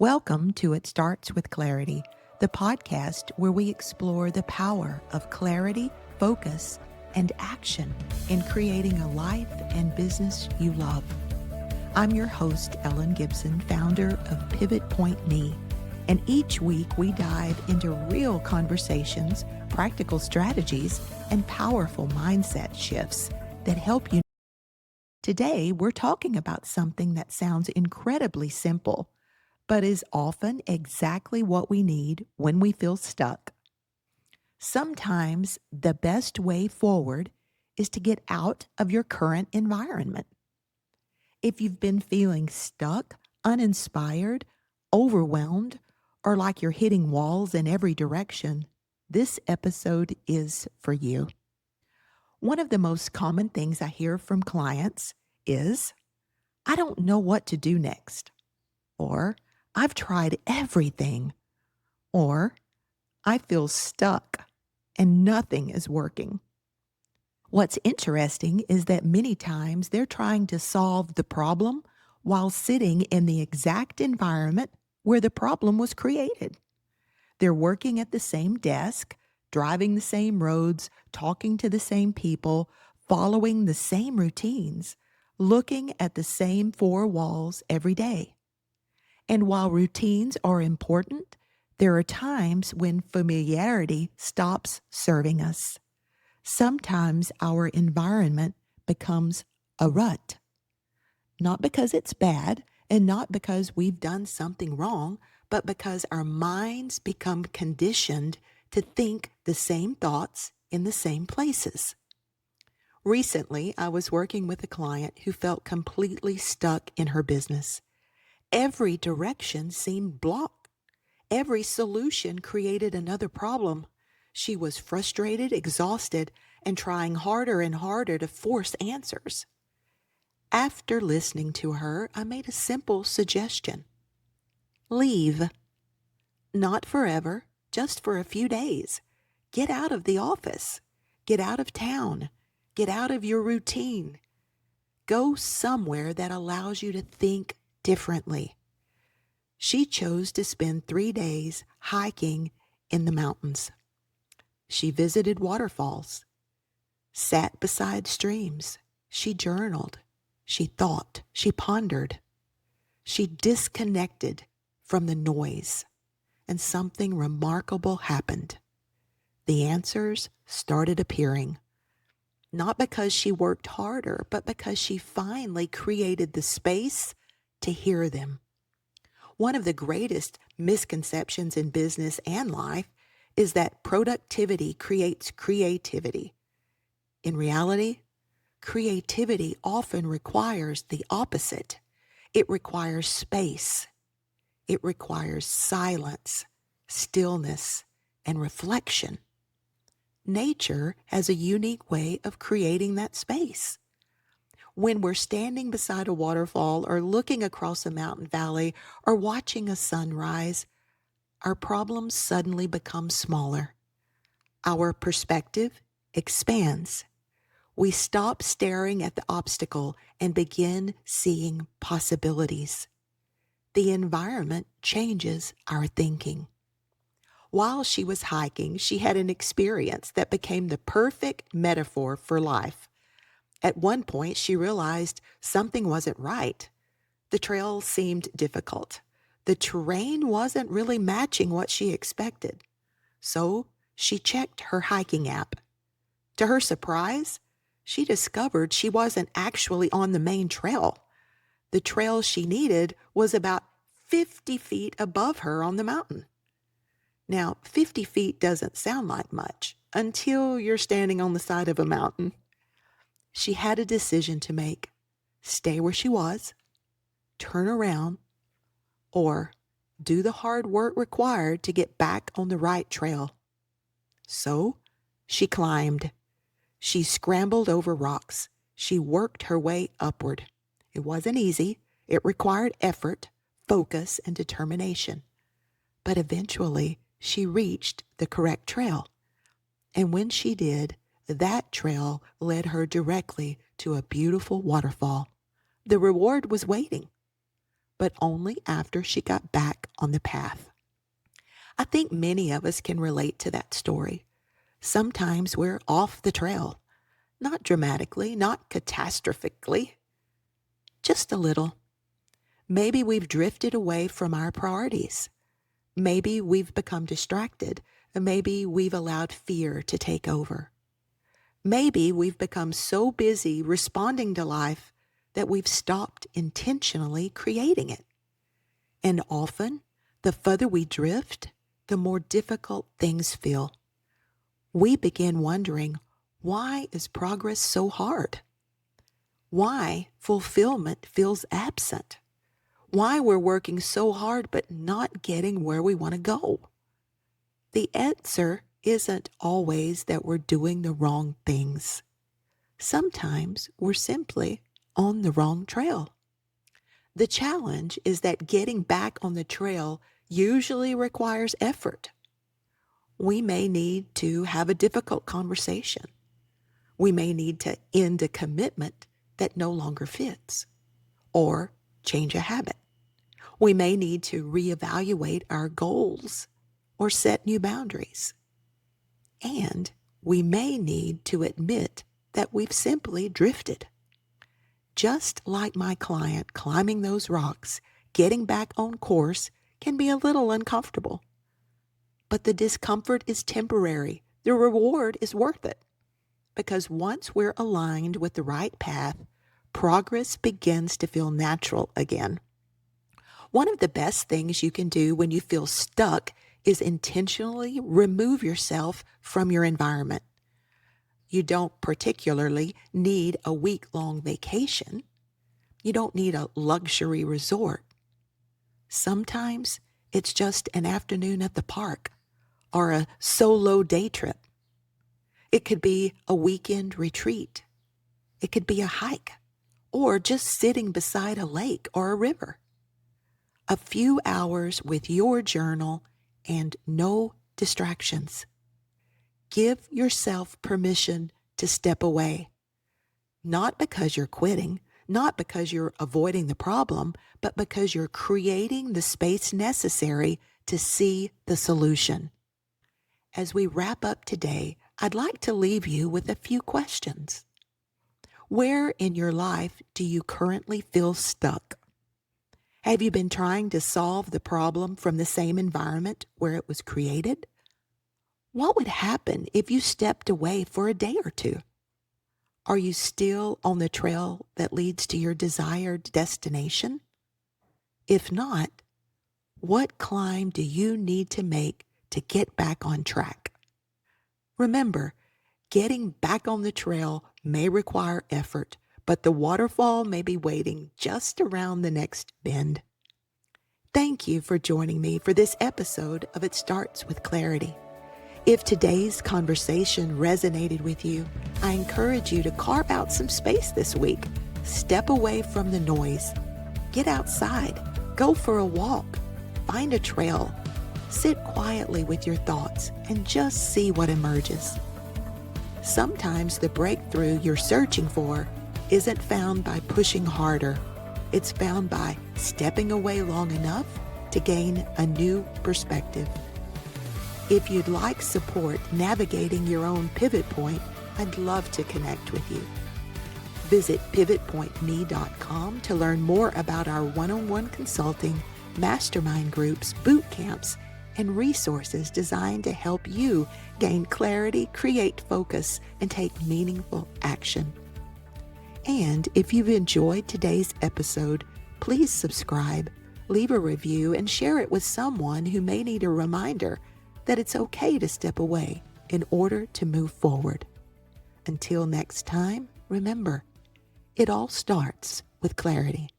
Welcome to It Starts with Clarity, the podcast where we explore the power of clarity, focus, and action in creating a life and business you love. I'm your host, Ellen Gibson, founder of Pivot Point Me, and each week we dive into real conversations, practical strategies, and powerful mindset shifts that help you. Today, we're talking about something that sounds incredibly simple, but is often exactly what we need when we feel stuck. Sometimes the best way forward is to get out of your current environment. If you've been feeling stuck, uninspired, overwhelmed, or like you're hitting walls in every direction, this episode is for you. One of the most common things I hear from clients is, "I don't know what to do next," or "I've tried everything," or "I feel stuck and nothing is working." What's interesting is that many times they're trying to solve the problem while sitting in the exact environment where the problem was created. They're working at the same desk, driving the same roads, talking to the same people, following the same routines, looking at the same four walls every day. And while routines are important, there are times when familiarity stops serving us. Sometimes our environment becomes a rut, not because it's bad and not because we've done something wrong, but because our minds become conditioned to think the same thoughts in the same places. Recently, I was working with a client who felt completely stuck in her business. Every direction seemed blocked. Every solution created another problem. She was frustrated, exhausted, and trying harder and harder to force answers. After listening to her, I made a simple suggestion. Leave. Not forever, just for a few days. Get out of the office. Get out of town. Get out of your routine. Go somewhere that allows you to think differently. She chose to spend 3 days hiking in the mountains. She visited waterfalls, sat beside streams. She journaled. She thought. She pondered. She disconnected from the noise, and something remarkable happened. The answers started appearing, not because she worked harder, but because she finally created the space to hear them. One of the greatest misconceptions in business and life is that productivity creates creativity. In reality, creativity often requires the opposite. It requires space. It requires silence, stillness, and reflection. Nature has a unique way of creating that space. When we're standing beside a waterfall or looking across a mountain valley or watching a sunrise, our problems suddenly become smaller. Our perspective expands. We stop staring at the obstacle and begin seeing possibilities. The environment changes our thinking. While she was hiking, she had an experience that became the perfect metaphor for life. At one point, she realized something wasn't right. The trail seemed difficult. The terrain wasn't really matching what she expected. So she checked her hiking app. To her surprise, she discovered she wasn't actually on the main trail. The trail she needed was about 50 feet above her on the mountain. Now, 50 feet doesn't sound like much until you're standing on the side of a mountain. She had a decision to make: stay where she was, turn around, or do the hard work required to get back on the right trail. So she climbed. She scrambled over rocks. She worked her way upward. It wasn't easy. It required effort, focus, and determination. But eventually, she reached the correct trail. And when she did, that trail led her directly to a beautiful waterfall. The reward was waiting. but only after she got back on the path. I think many of us can relate to that story. Sometimes we're off the trail, not dramatically, not catastrophically, just a little. Maybe we've drifted away from our priorities. Maybe we've become distracted. Maybe we've allowed fear to take over. Maybe we've become so busy responding to life that we've stopped intentionally creating it. And often, the further we drift, the more difficult things feel. We begin wondering, why is progress so hard? Why fulfillment feels absent? Why we're working so hard but not getting where we want to go? The answer isn't always that we're doing the wrong things. Sometimes we're simply on the wrong trail. The challenge is that getting back on the trail usually requires effort. We may need to have a difficult conversation. We may need to end a commitment that no longer fits, or change a habit. We may need to reevaluate our goals or set new boundaries. And we may need to admit that we've simply drifted. Just like my client climbing those rocks, getting back on course can be a little uncomfortable. But the discomfort is temporary. The reward is worth it. Because once we're aligned with the right path, progress begins to feel natural again. One of the best things you can do when you feel stuck is intentionally remove yourself from your environment. You don't particularly need a week-long vacation. You don't need a luxury resort. Sometimes it's just an afternoon at the park or a solo day trip. It could be a weekend retreat. It could be a hike or just sitting beside a lake or a river. A few hours with your journal and no distractions. Give yourself permission to step away. Not because you're quitting, not because you're avoiding the problem, but because you're creating the space necessary to see the solution. As we wrap up today, I'd like to leave you with a few questions. Where in your life do you currently feel stuck? Have you been trying to solve the problem from the same environment where it was created? What would happen if you stepped away for a day or two? Are you still on the trail that leads to your desired destination? If not, what climb do you need to make to get back on track? Remember, getting back on the trail may require effort, but the waterfall may be waiting just around the next bend. Thank you for joining me for this episode of It Starts with Clarity. If today's conversation resonated with you, I encourage you to carve out some space this week. Step away from the noise. Get outside. Go for a walk. Find a trail. Sit quietly with your thoughts and just see what emerges. Sometimes the breakthrough you're searching for isn't found by pushing harder. It's found by stepping away long enough to gain a new perspective. If you'd like support navigating your own pivot point, I'd love to connect with you. Visit pivotpointme.com to learn more about our one-on-one consulting, mastermind groups, boot camps, and resources designed to help you gain clarity, create focus, and take meaningful action. And if you've enjoyed today's episode, please subscribe, leave a review, and share it with someone who may need a reminder that it's okay to step away in order to move forward. Until next time, remember, it all starts with clarity.